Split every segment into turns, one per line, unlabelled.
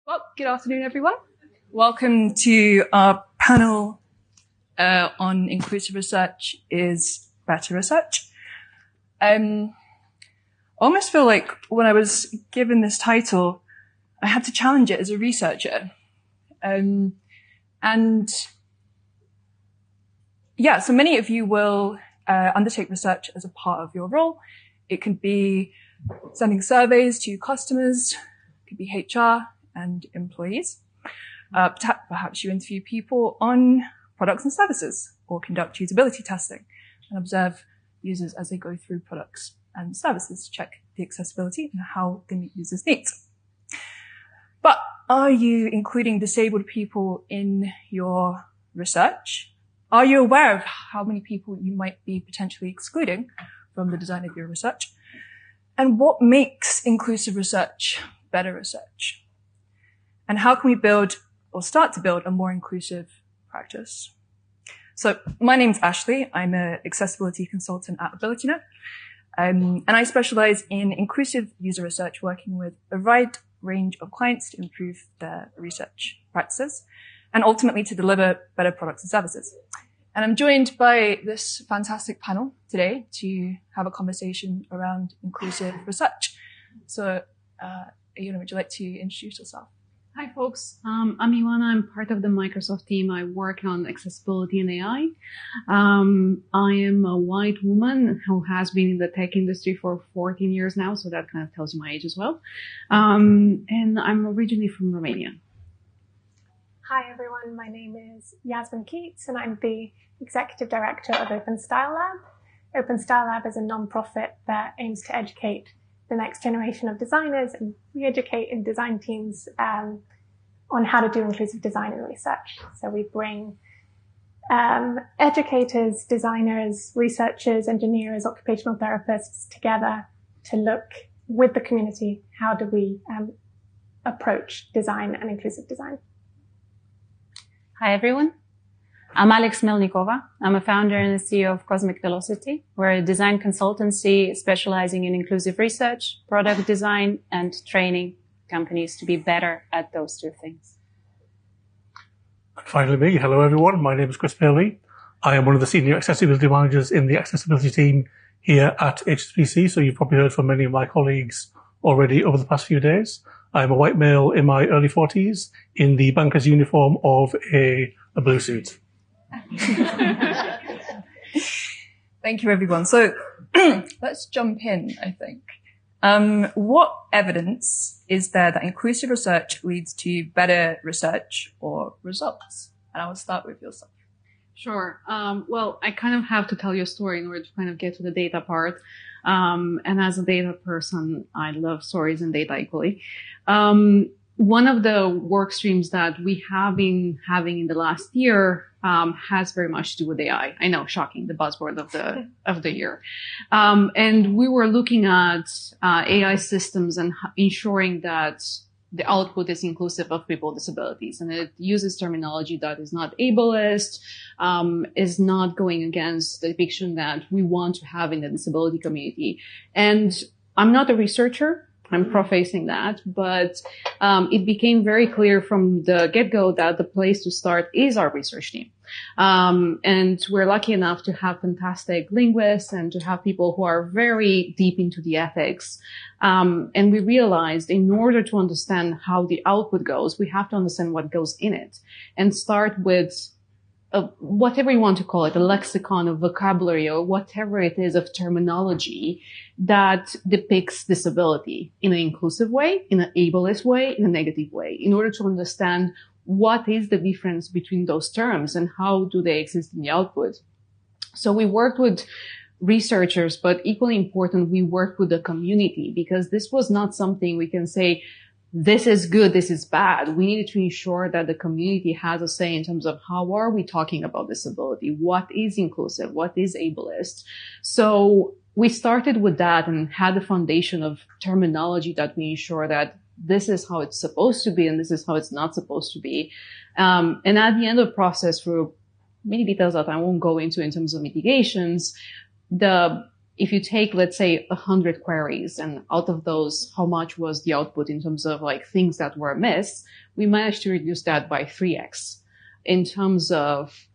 Well, good afternoon, everyone. Welcome to our panel on inclusive research is better research. I almost feel like when I was given this title, I had to challenge it as a researcher. So many of you will undertake research as a part of your role. It could be sending surveys to customers, it could be HR and employees. Perhaps you interview people on products and services or conduct usability testing and observe users as they go through products and services to check the accessibility and how they meet users' needs. But are you including disabled people in your research? Are you aware of how many people you might be potentially excluding from the design of your research? And what makes inclusive research better research? And how can we build or start to build a more inclusive practice? So my name's Ashley. I'm an accessibility consultant at AbilityNet. And I specialize in inclusive user research, working with a wide range of clients to improve their research practices and ultimately to deliver better products and services. And I'm joined by this fantastic panel today to have a conversation around inclusive research. So, Ioana, would you like to introduce yourself?
Hi, folks. I'm Ioana. I'm part of the Microsoft team. I work on accessibility and AI. I am a white woman who has been in the tech industry for 14 years now, so that kind of tells you my age as well. And I'm originally from Romania.
Hi, everyone. My name is Yasmin Keats, and I'm the Executive Director of Open Style Lab. Open Style Lab is a non-profit that aims to educate the next generation of designers and re-educate in design teams on how to do inclusive design and research. So we bring educators, designers, researchers, engineers, occupational therapists together to look with the community, how do we approach design and inclusive design.
Hi, everyone. I'm Melnikova. I'm a founder and the CEO of Cosmic Velocity. We're a design consultancy specializing in inclusive research, product design, and training companies to be better at those two things.
Finally, me. Hello, everyone. My name is Chris Bailey. I am one of the senior accessibility managers in the accessibility team here at HSBC. So you've probably heard from many of my colleagues already over the past few days. I'm a white male in my early 40s in the banker's uniform of a blue suit.
Thank you, everyone. So let's jump in, I think. What evidence is there that inclusive research leads to better research or results? And I will start with yourself.
Sure. Well, I kind of have to tell you a story in order to kind of get to the data part. And as a data person, I love stories and data equally. One of the work streams that we have been having in the last year has very much to do with AI. I know, shocking, the buzzword of the year. And we were looking at AI systems and ensuring that the output is inclusive of people with disabilities. And it uses terminology that is not ableist, is not going against the depiction that we want to have in the disability community. And I'm not a researcher. I'm prefacing that, but it became very clear from the get-go that the place to start is our research team. And we're lucky enough to have fantastic linguists and to have people who are very deep into the ethics. And we realized in order to understand how the output goes, we have to understand what goes in it and start with whatever you want to call it, a lexicon of vocabulary or whatever it is of terminology that depicts disability in an inclusive way, in an ableist way, in a negative way, in order to understand what is the difference between those terms and how do they exist in the output. So we worked with researchers, but equally important, we worked with the community because this was not something we can say, this is good, this is bad. We needed to ensure that the community has a say in terms of how are we talking about disability? What is inclusive? What is ableist? So we started with that and had the foundation of terminology that we ensure that this is how it's supposed to be and this is how it's not supposed to be. And at the end of the process, through many details that I won't go into in terms of mitigations, the if you take, let's say, 100 queries, and out of those, how much was the output in terms of like things that were missed, we managed to reduce that by 3x in terms of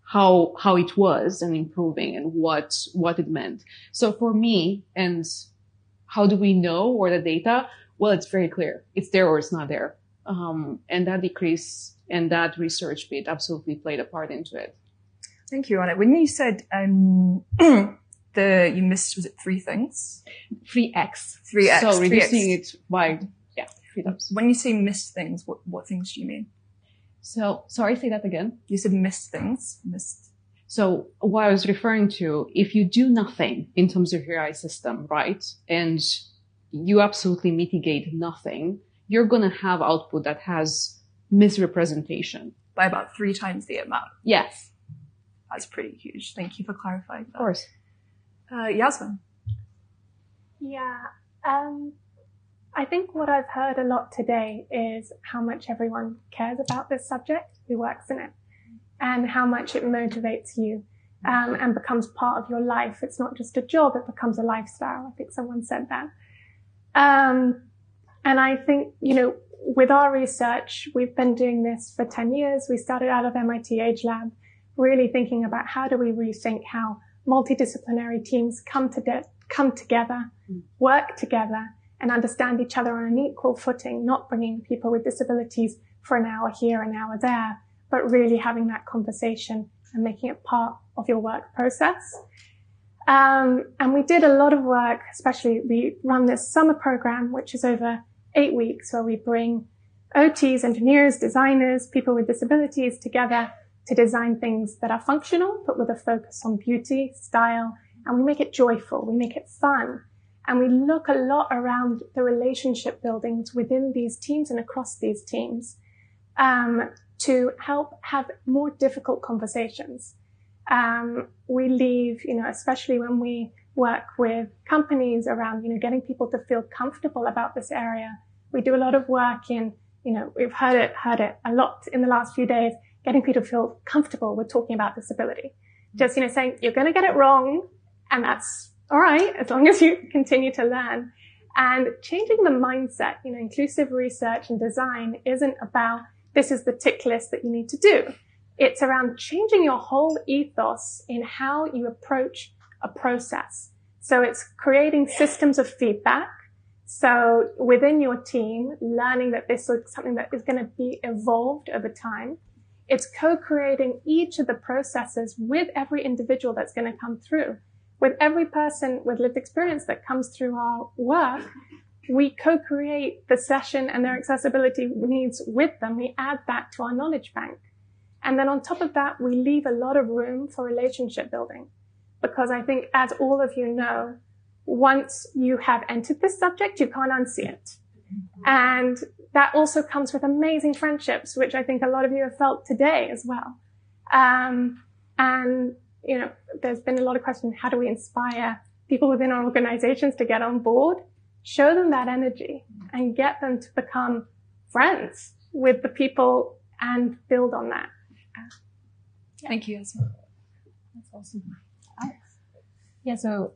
how it was and improving and what it meant. So for me, and how do we know, or the data? Well, it's very clear. It's there or it's not there. And that decrease and that research bit absolutely played a part into it.
Thank you, Ioana. When you said you missed, was it 3 things?
3x.
3x.
So
3x.
reducing it by 3 times.
When you say missed things, what things do you mean?
So sorry, say that again.
You said missed things. Missed.
So what I was referring to, if you do nothing in terms of your AI system, right, and you absolutely mitigate nothing, you're going to have output that has misrepresentation.
By about 3 times the amount.
Yes.
That's pretty huge. Thank you for clarifying that.
Of course.
Yasmin.
Yeah. I think what I've heard a lot today is how much everyone cares about this subject who works in it, and how much it motivates you and becomes part of your life. It's not just a job, it becomes a lifestyle. I think someone said that. And I think, with our research, we've been doing this for 10 years. We started out of MIT Age Lab, really thinking about how do we rethink how multidisciplinary teams come together, work together, and understand each other on an equal footing, not bringing people with disabilities for an hour here, an hour there, but really having that conversation and making it part of your work process. And we did a lot of work, especially we run this summer program, which is over 8 weeks, where we bring OTs, engineers, designers, people with disabilities together to design things that are functional, but with a focus on beauty, style, and we make it joyful, we make it fun. And we look a lot around the relationship buildings within these teams and across these teams to help have more difficult conversations. We leave, especially when we work with companies around, getting people to feel comfortable about this area. We do a lot of work in, we've heard it a lot in the last few days, getting people to feel comfortable with talking about disability. Just, saying you're going to get it wrong, and that's all right, as long as you continue to learn. And changing the mindset, inclusive research and design isn't about this is the tick list that you need to do. It's around changing your whole ethos in how you approach a process. So it's creating systems of feedback. So within your team, learning that this is something that is going to be evolved over time. It's co-creating each of the processes with every individual that's going to come through. With every person with lived experience that comes through our work, we co-create the session and their accessibility needs with them. We add that to our knowledge bank. And then on top of that, we leave a lot of room for relationship building. Because I think, as all of you know, once you have entered this subject, you can't unsee it. And that also comes with amazing friendships, which I think a lot of you have felt today as well. There's been a lot of questions, how do we inspire people within our organizations to get on board? Show them that energy and get them to become friends with the people and build on that.
Thank you, Yasmin.
That's awesome. Yeah, so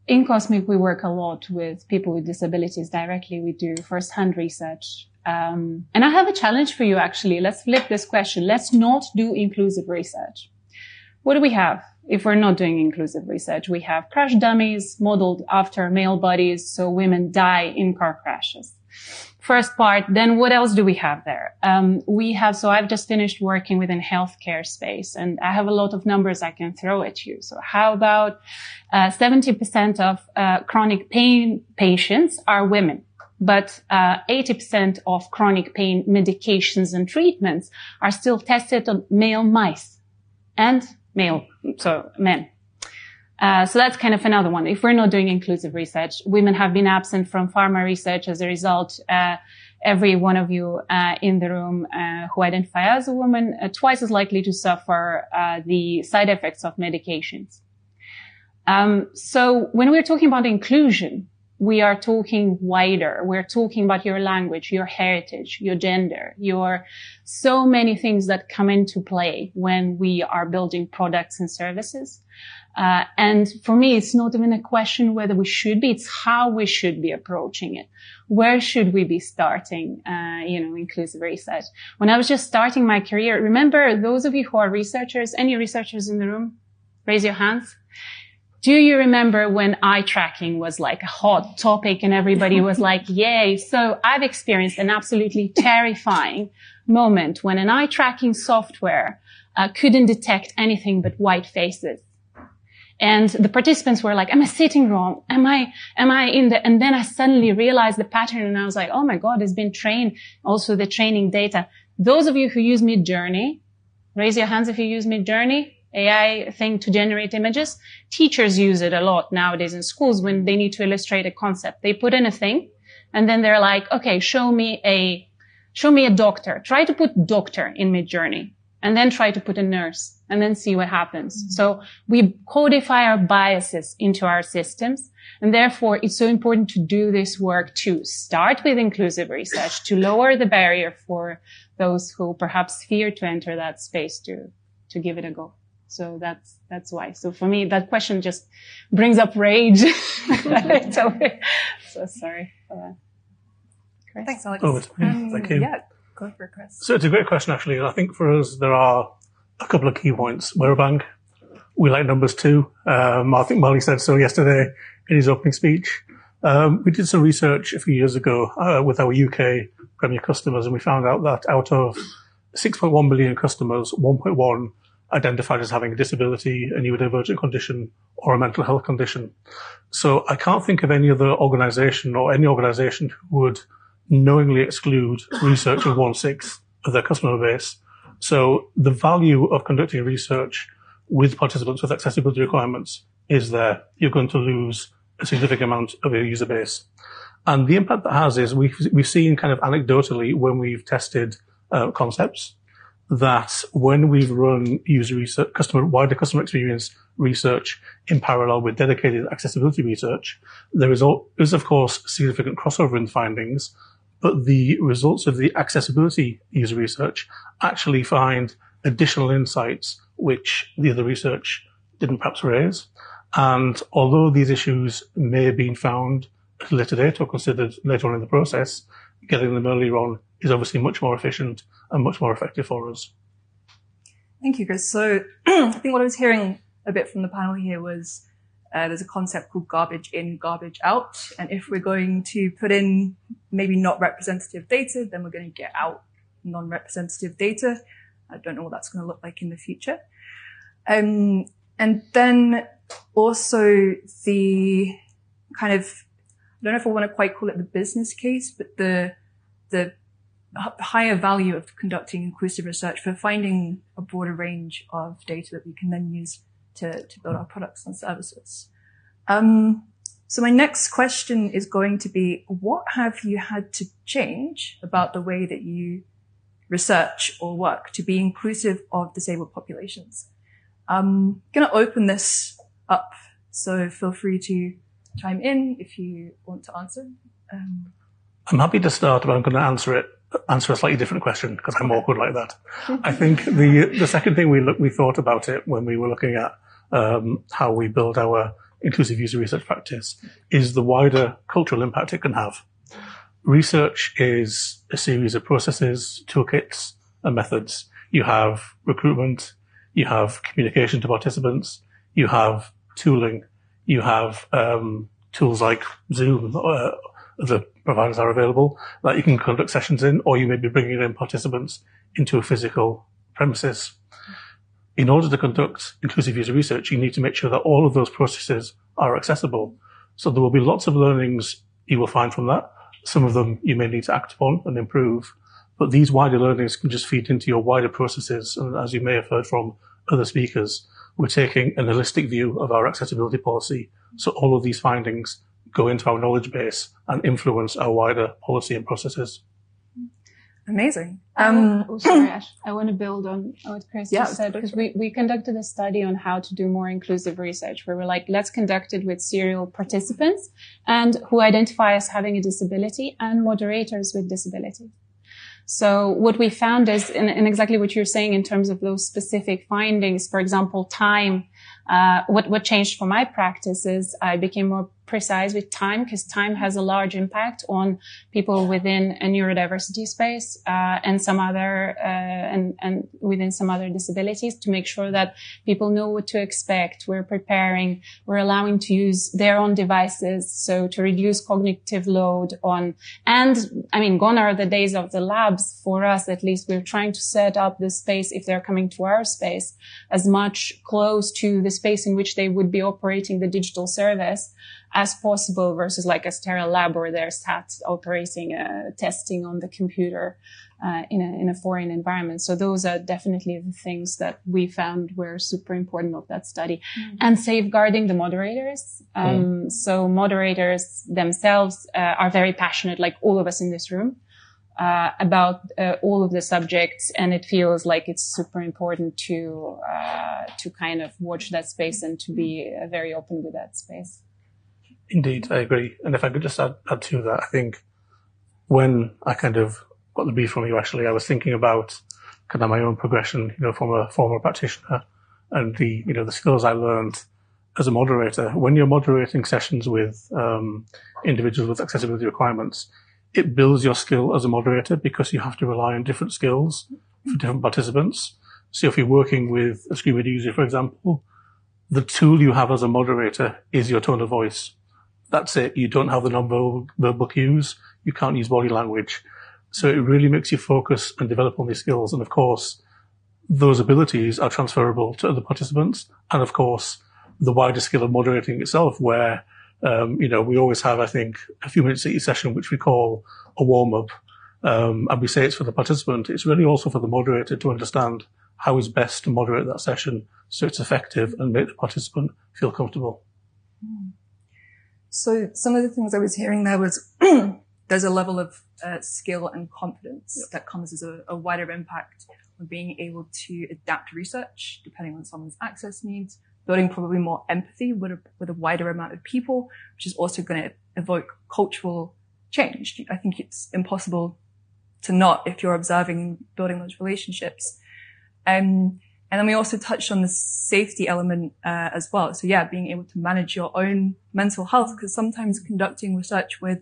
in Cosmic, we work a lot with people with disabilities directly. We do first-hand research. And I have a challenge for you, actually. Let's flip this question. Let's not do inclusive research. What do we have if we're not doing inclusive research? We have crash dummies modeled after male bodies, so women die in car crashes. First part, then what else do we have there? So I've just finished working within healthcare space, and I have a lot of numbers I can throw at you. So how about 70% of chronic pain patients are women, but 80% of chronic pain medications and treatments are still tested on male mice and men. So that's kind of another one. If we're not doing inclusive research, women have been absent from pharma research. As a result, every one of you in the room who identify as a woman twice as likely to suffer the side effects of medications. So when we're talking about inclusion, we are talking wider. We're talking about your language, your heritage, your gender, your so many things that come into play when we are building products and services. And for me, it's not even a question whether we should be, it's how we should be approaching it. Where should we be starting, inclusive research? When I was just starting my career, remember those of you who are researchers, any researchers in the room? Raise your hands. Do you remember when eye tracking was like a hot topic and everybody was like, yay? So I've experienced an absolutely terrifying moment when an eye tracking software couldn't detect anything but white faces. And the participants were like, am I sitting wrong? Am I in the, and then I suddenly realized the pattern and I was like, oh my God, it's been trained. Also the training data. Those of you who use Midjourney, raise your hands if you use Midjourney. AI thing to generate images. Teachers use it a lot nowadays in schools when they need to illustrate a concept. They put in a thing and then they're like, okay, show me a doctor. Try to put doctor in Midjourney and then try to put a nurse and then see what happens. Mm-hmm. So we codify our biases into our systems. And therefore it's so important to do this work to start with inclusive research, to lower the barrier for those who perhaps fear to enter that space to give it a go. So that's why. So for me, that question just brings up rage. So sorry for that. Chris?
Thanks, Alex.
Over to me. Thank you.
Yeah, go for it, Chris.
So it's a great question, actually. And I think for us, there are a couple of key points. We're a bank. We like numbers too. I think Molly said so yesterday in his opening speech. We did some research a few years ago with our UK Premier customers, and we found out that out of 6.1 million customers, 1.1 identified as having a disability, a neurodivergent condition, or a mental health condition. So I can't think of any other organization or any organization who would knowingly exclude research of 1/6 of their customer base. So the value of conducting research with participants with accessibility requirements is there. You're going to lose a significant amount of your user base. And the impact that has is we've seen kind of anecdotally when we've tested concepts, that when we've run user research, wider customer experience research in parallel with dedicated accessibility research, there is of course significant crossover in findings, but the results of the accessibility user research actually find additional insights which the other research didn't perhaps raise. And although these issues may have been found at a later date or considered later on in the process, getting them earlier on is obviously much more efficient and much more effective for us.
Thank you, Chris. So I think what I was hearing a bit from the panel here was there's a concept called garbage in, garbage out. And if we're going to put in maybe not representative data, then we're going to get out non-representative data. I don't know what that's going to look like in the future. And then also the kind of, I don't know if I want to quite call it the business case, but the higher value of conducting inclusive research for finding a broader range of data that we can then use to build our products and services. So my next question is going to be, what have you had to change about the way that you research or work to be inclusive of disabled populations? I'm going to open this up, so feel free to chime in if you want to answer.
I'm happy to start, but I'm going to answer a slightly different question because I'm awkward like that. I think the second thing we thought about it when we were looking at how we build our inclusive user research practice is the wider cultural impact it can have. Research is a series of processes, toolkits, and methods. You have recruitment, you have communication to participants, you have tooling, you have tools like Zoom, the providers are available that you can conduct sessions in, or you may be bringing in participants into a physical premises. In order to conduct inclusive user research, you need to make sure that all of those processes are accessible. So there will be lots of learnings you will find from that. Some of them you may need to act upon and improve, but these wider learnings can just feed into your wider processes. And as you may have heard from other speakers, we're taking an holistic view of our accessibility policy. So all of these findings go into our knowledge base and influence our wider policy and processes.
Amazing.
Sorry, Ash. I want to build on what Chris just said, because we conducted a study on how to do more inclusive research, where we're like, let's conduct it with serial participants and who identify as having a disability and moderators with disability. So what we found is, in exactly what you're saying in terms of those specific findings, for example, time, what changed for my practice is I became more precise with time, because time has a large impact on people within a neurodiversity space, and some other, and within some other disabilities, to make sure that people know what to expect. We're preparing, we're allowing to use their own devices. So to reduce cognitive load on, and I mean, gone are the days of the labs for us, at least. We're trying to set up the space, if they're coming to our space, as much close to the space in which they would be operating the digital service as possible, versus like a sterile lab where they're sat operating, testing on the computer, in a foreign environment. So those are definitely the things that we found were super important of that study. And safeguarding the moderators. So moderators themselves, are very passionate, like all of us in this room, about all of the subjects, and it feels like it's super important to kind of watch that space and to be very open with that space.
Indeed, I agree. And if I could just add to that, I think when I kind of got the brief from you, actually, I was thinking about kind of my own progression, from a former practitioner, and the skills I learned as a moderator. When you're moderating sessions with individuals with accessibility requirements, it builds your skill as a moderator, because you have to rely on different skills for different participants. So if you're working with a screen reader user, for example, the tool you have as a moderator is your tone of voice. That's it. You don't have the non-verbal cues. You can't use body language. So it really makes you focus and develop on these skills. And of course, those abilities are transferable to other participants. And of course, the wider skill of moderating itself, where we always have, I think, a few minutes at each session, which we call a warm-up. And we say it's for the participant. It's really also for the moderator to understand how is best to moderate that session so it's effective and make the participant feel comfortable.
So some of the things I was hearing there was there's a level of skill and confidence that comes as a wider impact on being able to adapt research depending on someone's access needs, building probably more empathy with a wider amount of people, which is also going to evoke cultural change. I think it's impossible to not, if you're observing, building those relationships. And then we also touched on the safety element as well. So yeah, being able to manage your own mental health, because sometimes conducting research with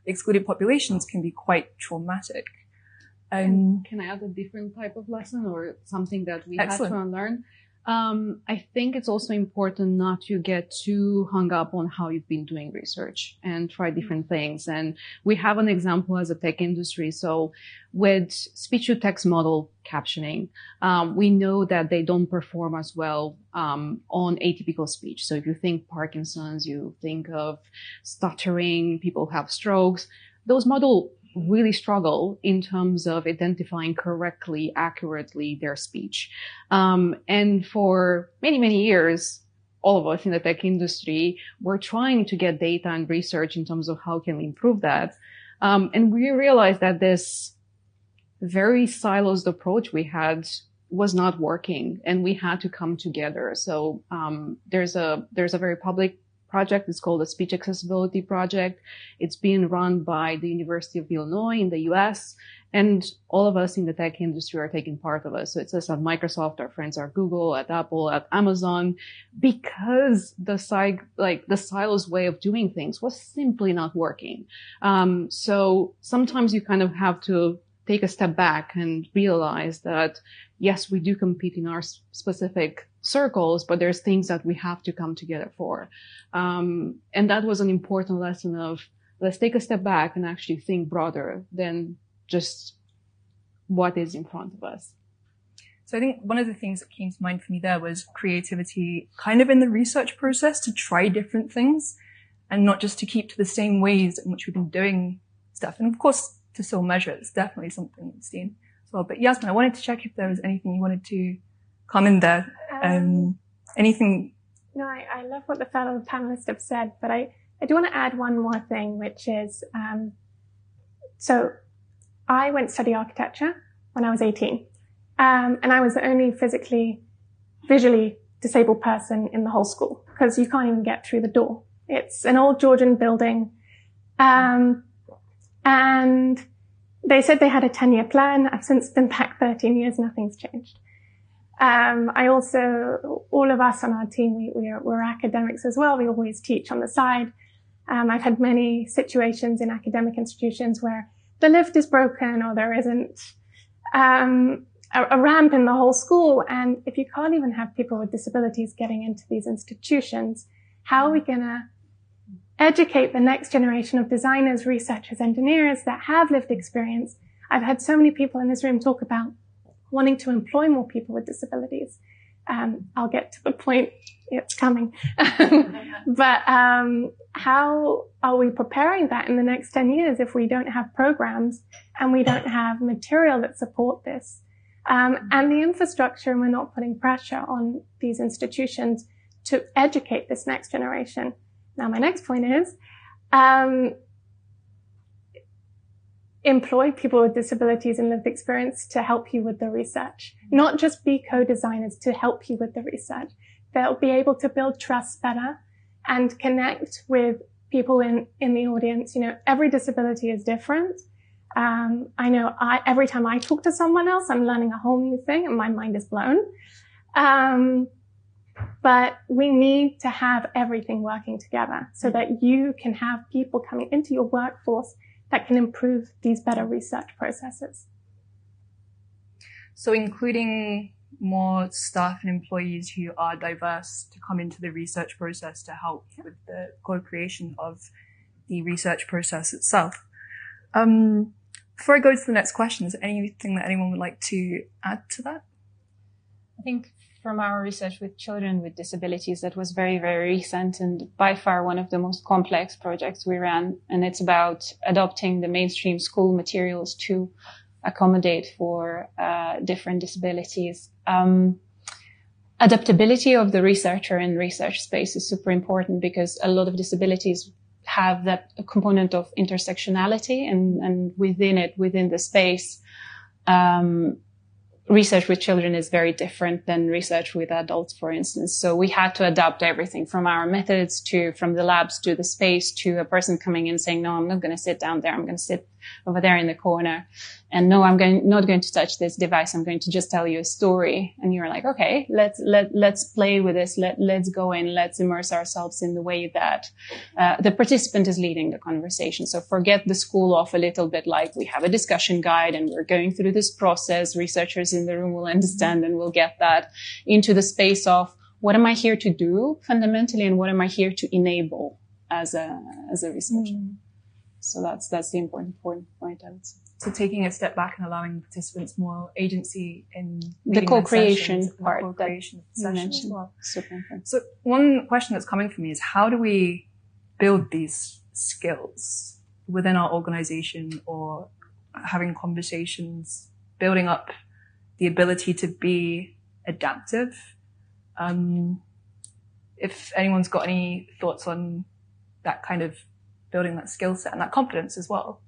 excluded populations can be quite traumatic.
Can I add a different type of lesson or something that we had to unlearn? I think it's also important not to get too hung up on how you've been doing research and try different things. And we have an example as a tech industry. So with speech-to-text model captioning, we know that they don't perform as well on atypical speech. So if you think Parkinson's, you think of stuttering, people have strokes, those models really struggle in terms of identifying correctly, accurately their speech. And for many, many years, all of us in the tech industry were trying to get data and research in terms of how can we improve that. And we realized that this very siloed approach we had was not working, and we had to come together. So there's a very public project. It's called the Speech Accessibility Project. It's being run by the University of Illinois in the US, and all of us in the tech industry are taking part of it. So it's us at Microsoft, our friends are Google, at Apple, at Amazon, because the silos way of doing things was simply not working. So sometimes you kind of have to take a step back and realize that, yes, we do compete in our specific circles, but there's things that we have to come together for. And that was an important lesson of, let's take a step back and actually think broader than just what is in front of us.
So I think one of the things that came to mind for me there was creativity kind of in the research process, to try different things and not just to keep to the same ways in which we've been doing stuff. And of course, to still measure it, it's definitely something we've seen as well. But Yasmin, I wanted to check if there was anything you wanted to come in there. Anything?
No, I love what the fellow panelists have said, but I do want to add one more thing, which is, so I went to study architecture when I was 18. And I was the only visually disabled person in the whole school because you can't even get through the door. It's an old Georgian building. And they said they had a 10-year plan. I've since been back 13 years. Nothing's changed. All of us on our team, we're academics as well. We always teach on the side. I've had many situations in academic institutions where the lift is broken or there isn't a ramp in the whole school. And if you can't even have people with disabilities getting into these institutions, how are we going to educate the next generation of designers, researchers, engineers that have lived experience? I've had so many people in this room talk about wanting to employ more people with disabilities. I'll get to the point. It's coming. But how are we preparing that in the next 10 years if we don't have programs and we don't have material that support this? And the infrastructure, and we're not putting pressure on these institutions to educate this next generation. Now, my next point is, employ people with disabilities and lived experience to help you with the research, not just be co-designers to help you with the research. They'll be able to build trust better and connect with people in the audience. You know, every disability is different. I know every time I talk to someone else, I'm learning a whole new thing and my mind is blown. But we need to have everything working together so that you can have people coming into your workforce that can improve these better research processes.
So including more staff and employees who are diverse to come into the research process to help with the co-creation of the research process itself. Before I go to the next question, is there anything that anyone would like to add to that?
I think from our research with children with disabilities, that was very, very recent and by far one of the most complex projects we ran. And it's about adopting the mainstream school materials to accommodate for different disabilities. Adaptability of the researcher in research space is super important because a lot of disabilities have that component of intersectionality and within the space, research with children is very different than research with adults, for instance. So we had to adapt everything from our methods from the labs to the space to a person coming in saying, no, I'm not going to sit down there. I'm going to sit over there in the corner. And no, I'm not going to touch this device. I'm going to just tell you a story. And you're like, okay, let's play with this. Let's go in. Let's immerse ourselves in the way that, the participant is leading the conversation. So forget the school off a little bit, like we have a discussion guide and we're going through this process. Researchers in the room will understand and will get that into the space of what am I here to do fundamentally and what am I here to enable as a researcher. So that's the important point, I would say.
So taking a step back and allowing participants more agency in
the co-creation part.
The co-creation sessions as well.
Super important.
So one question that's coming for me is how do we build these skills within our organization or having conversations, building up the ability to be adaptive? If anyone's got any thoughts on that kind of building that skill set and that confidence as well.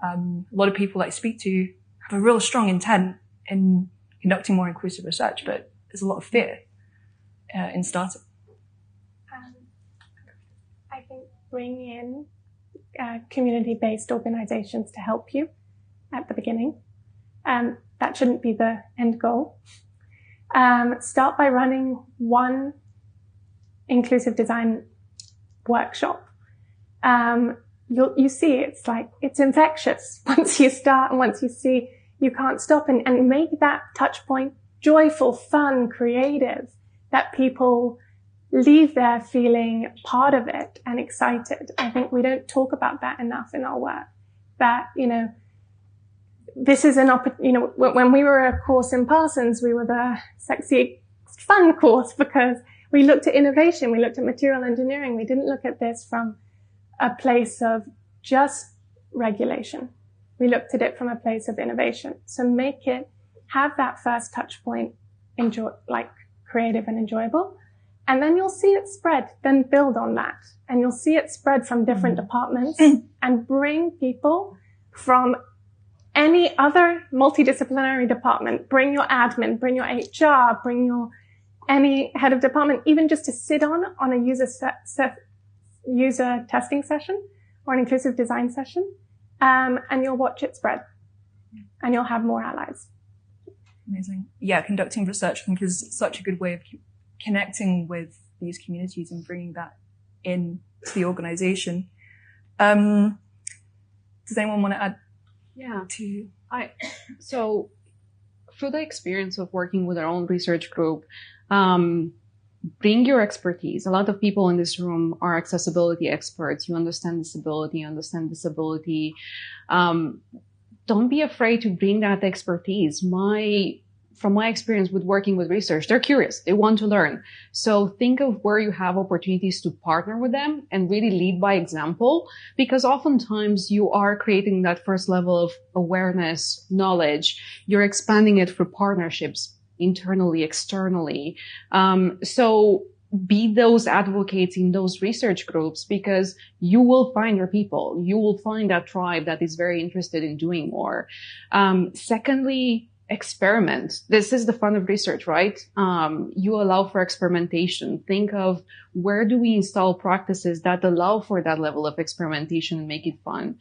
A lot of people I speak to have a real strong intent in conducting more inclusive research, but there's a lot of fear in starting.
I think bring in community-based organizations to help you at the beginning. That shouldn't be the end goal. Start by running one inclusive design workshop. You see, it's infectious once you start and once you see you can't stop and make that touch point joyful, fun, creative, that people leave there feeling part of it and excited. I think we don't talk about that enough in our work. That, this is an opportunity, when we were a course in Parsons, we were the sexy, fun course because we looked at innovation, we looked at material engineering. We didn't look at this from a place of just regulation. We looked at it from a place of innovation. So have that first touch point, creative and enjoyable. And then you'll see it spread, then build on that. And you'll see it spread from different departments and bring people from any other multidisciplinary department. Bring your admin, bring your HR, bring your any head of department, even just to sit on a user testing session or an inclusive design session, and you'll watch it spread, and you'll have more allies.
Amazing. Yeah, conducting research, I think, is such a good way of connecting with these communities and bringing that in to the organization. Does anyone want to add?
Yeah.
To
So through the experience of working with our own research group, bring your expertise. A lot of people in this room are accessibility experts. You understand disability. Don't be afraid to bring that expertise. From my experience with working with research, they're curious. They want to learn. So think of where you have opportunities to partner with them and really lead by example, because oftentimes you are creating that first level of awareness, knowledge. You're expanding it through partnerships internally, externally. So be those advocates in those research groups, because you will find your people. You will find that tribe that is very interested in doing more. Secondly, experiment. This is the fun of research, right? You allow for experimentation. Think of where do we install practices that allow for that level of experimentation and make it fun.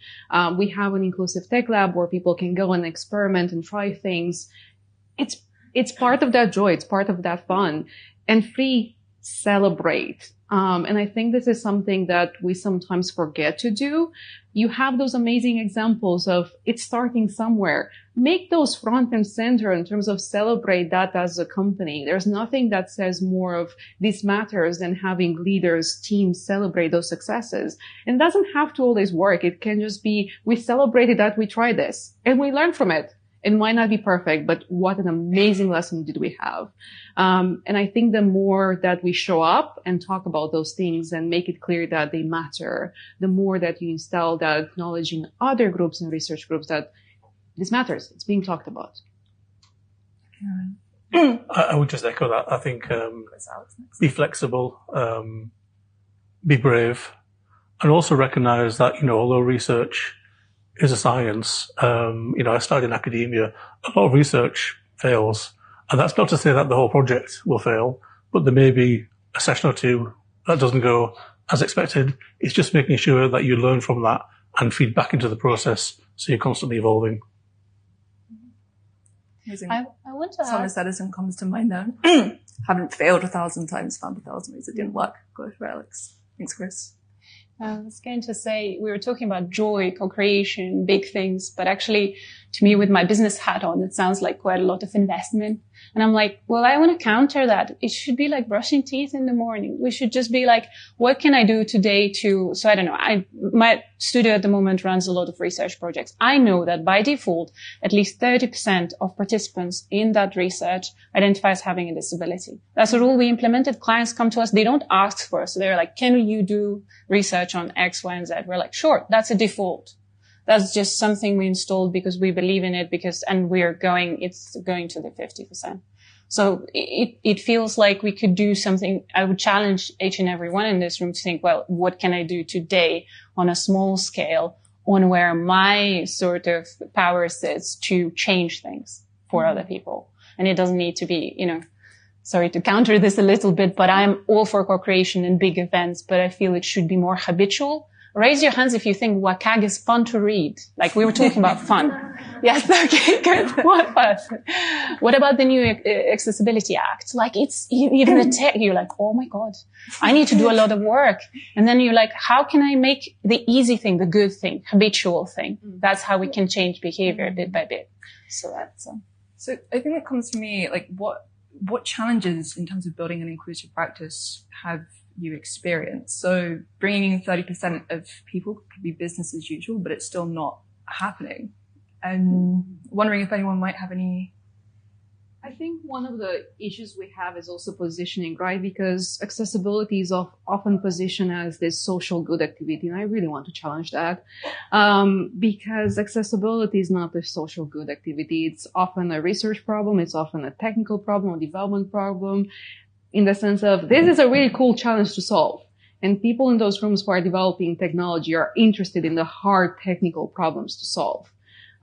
We have an inclusive tech lab where people can go and experiment and try things. It's part of that joy. It's part of that fun. And three, celebrate. And I think this is something that we sometimes forget to do. You have those amazing examples of it's starting somewhere. Make those front and center in terms of celebrate that as a company. There's nothing that says more of this matters than having leaders, teams celebrate those successes. And it doesn't have to always work. It can just be, we celebrated that we tried this and we learned from it. It might not be perfect, but what an amazing lesson did we have. And I think the more that we show up and talk about those things and make it clear that they matter, the more that you instill that knowledge in other groups and research groups that this matters. It's being talked about.
I would just echo that. I think be flexible, be brave, and also recognize that, although research is a science, I started in academia, a lot of research fails. And that's not to say that the whole project will fail, but there may be a session or two that doesn't go as expected. It's just making sure that you learn from that and feed back into the process so you're constantly evolving.
Amazing.
I want to
Thomas Edison comes to mind now. Haven't failed 1,000 times, found 1,000 ways it didn't work. Go for Alex. Thanks, Chris.
I was going to say, we were talking about joy, co-creation, big things, but actually, to me, with my business hat on, it sounds like quite a lot of investment. And I'm like, well, I want to counter that. It should be like brushing teeth in the morning. We should just be like, what can I do today so I don't know. My studio at the moment runs a lot of research projects. I know that by default, at least 30% of participants in that research identify as having a disability. That's a rule we implemented. Clients come to us. They don't ask for us. They're like, can you do research on X, Y, and Z? We're like, sure, that's a default. That's just something we installed because we believe in it and it's going to the 50%. So it feels like we could do something. I would challenge each and every one in this room to think, well, what can I do today on a small scale on where my sort of power sits to change things for other people? And it doesn't need to be, sorry to counter this a little bit, but I'm all for co-creation and big events, but I feel it should be more habitual. Raise your hands if you think WCAG is fun to read. Like we were talking about fun. Yes, okay, good. What about the new Accessibility Act? Like it's even a tech, you're like, oh my God, I need to do a lot of work. And then you're like, how can I make the easy thing, the good thing, habitual thing? That's how we can change behavior bit by bit. So that's,
So I think that comes to me, like what challenges in terms of building an inclusive practice have you experienced? So bringing 30% of people could be business as usual, but it's still not happening. And wondering if anyone might have any.
I think one of the issues we have is also positioning, right? Because accessibility is often positioned as this social good activity. And I really want to challenge that. Because accessibility is not a social good activity. It's often a research problem. It's often a technical problem, a development problem, in the sense of this is a really cool challenge to solve. And people in those rooms who are developing technology are interested in the hard technical problems to solve.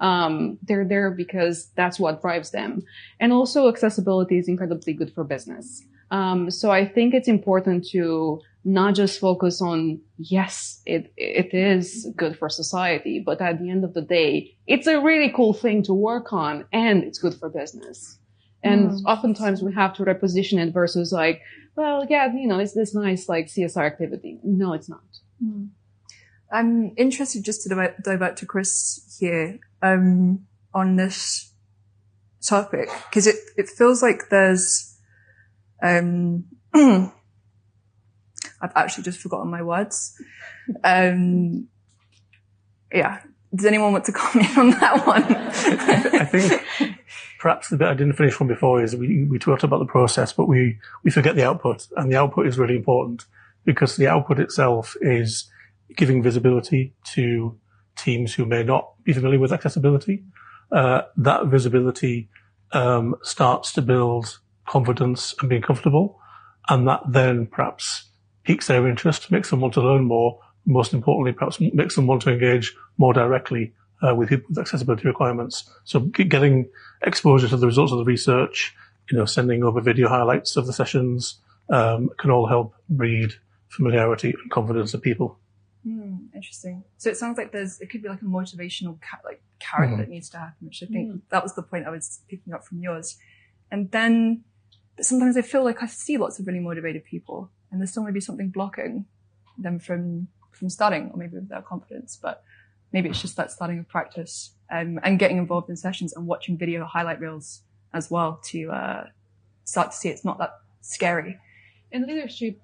They're there because that's what drives them. And also accessibility is incredibly good for business. So I think it's important to not just focus on, yes, it is good for society, but at the end of the day, it's a really cool thing to work on and it's good for business. And oftentimes we have to reposition it versus like, well, yeah, it's this nice like CSR activity. No, it's not.
I'm interested just to divert to Chris here, on this topic, because it feels like there's, I've actually just forgotten my words. Yeah. Does anyone want to comment on that one?
I think perhaps the bit I didn't finish from before is we talked about the process, but we forget the output, and the output is really important because the output itself is giving visibility to teams who may not be familiar with accessibility. That visibility starts to build confidence and being comfortable, and that then perhaps piques their interest, makes them want to learn more, most importantly, perhaps makes them want to engage more directly with people with accessibility requirements. So getting exposure to the results of the research, sending over video highlights of the sessions, can all help breed familiarity and confidence of people.
Interesting. So it sounds like it could be like a motivational carrot that needs to happen, which I think that was the point I was picking up from yours. And then sometimes I feel like I see lots of really motivated people, and there's still maybe something blocking them from starting, or maybe with their confidence, but maybe it's just that starting of practice, and getting involved in sessions and watching video highlight reels as well to start to see it's not that scary.
And leadership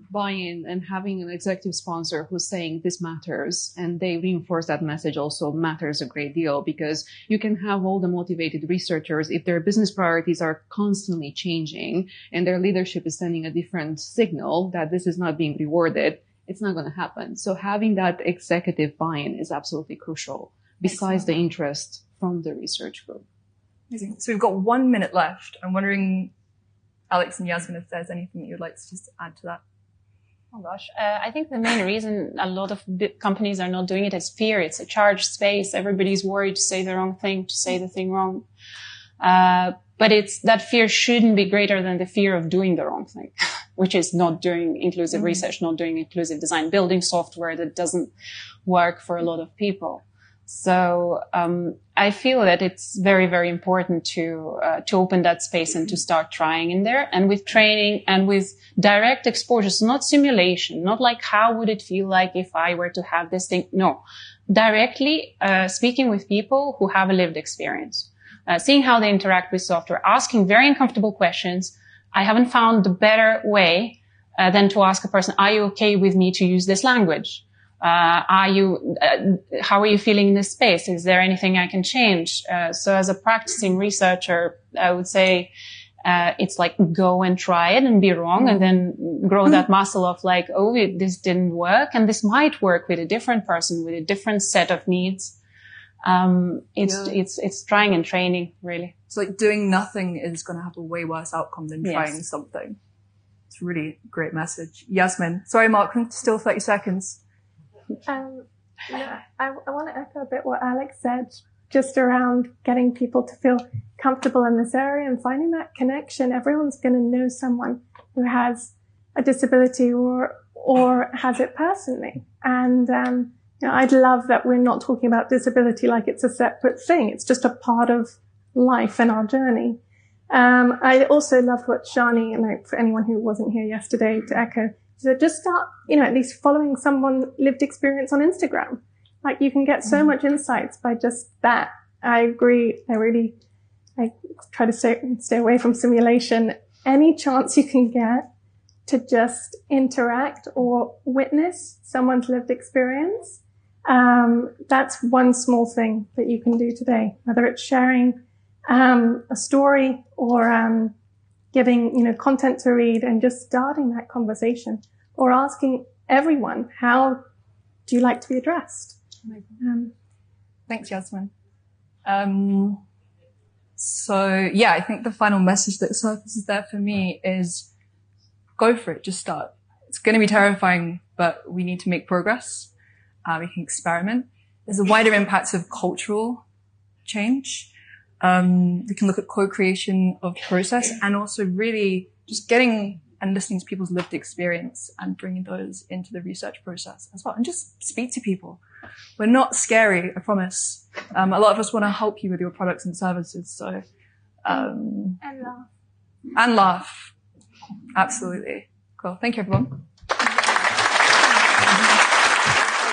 buy-in and having an executive sponsor who's saying this matters, and they reinforce that message also matters a great deal, because you can have all the motivated researchers, if their business priorities are constantly changing and their leadership is sending a different signal that this is not being rewarded, it's not going to happen. So having that executive buy-in is absolutely crucial, besides the interest from the research group.
Amazing. So we've got 1 minute left. I'm wondering, Alex and Yasmin, if there's anything that you'd like to just add to that.
Oh gosh, I think the main reason a lot of companies are not doing it is fear. It's a charged space. Everybody's worried to say the wrong thing, to say the thing wrong. But that fear shouldn't be greater than the fear of doing the wrong thing, which is not doing inclusive research, not doing inclusive design, building software that doesn't work for a lot of people. So I feel that it's very, very important to open that space and to start trying in there, and with training and with direct exposure. So not simulation, not like how would it feel like if I were to have this thing. No, directly speaking with people who have a lived experience, seeing how they interact with software, asking very uncomfortable questions. I haven't found the better way than to ask a person, are you okay with me to use this language? How are you feeling in this space? Is there anything I can change? So as a practicing researcher, I would say, it's like go and try it and be wrong, and then grow that muscle of like, this didn't work, and this might work with a different person with a different set of needs. It's trying and training, really.
It's like doing nothing is going to have a way worse outcome than trying something. It's a really great message. Yasmin. Sorry, Mark, still 30 seconds.
I want to echo a bit what Alex said, just around getting people to feel comfortable in this area and finding that connection. Everyone's going to know someone who has a disability or has it personally. And, I'd love that we're not talking about disability like it's a separate thing. It's just a part of life and our journey. I also loved what Shani, and for anyone who wasn't here yesterday, to echo, so just start, at least following someone lived experience on Instagram. Like, you can get so much insights by just that. I agree. I try to stay away from simulation. Any chance you can get to just interact or witness someone's lived experience, that's one small thing that you can do today, whether it's sharing a story or giving, content to read, and just starting that conversation, or asking everyone, how do you like to be addressed?
Thanks, Yasmin. So yeah, I think the final message that surfaces there for me is go for it. Just start. It's going to be terrifying, but we need to make progress. We can experiment. There's a wider impact of cultural change. We can look at co-creation of process and also really just getting and listening to people's lived experience and bringing those into the research process as well. And just speak to people. We're not scary, I promise. A lot of us want to help you with your products and services. So,
and laugh.
And laugh. Absolutely. Cool. Thank you, everyone.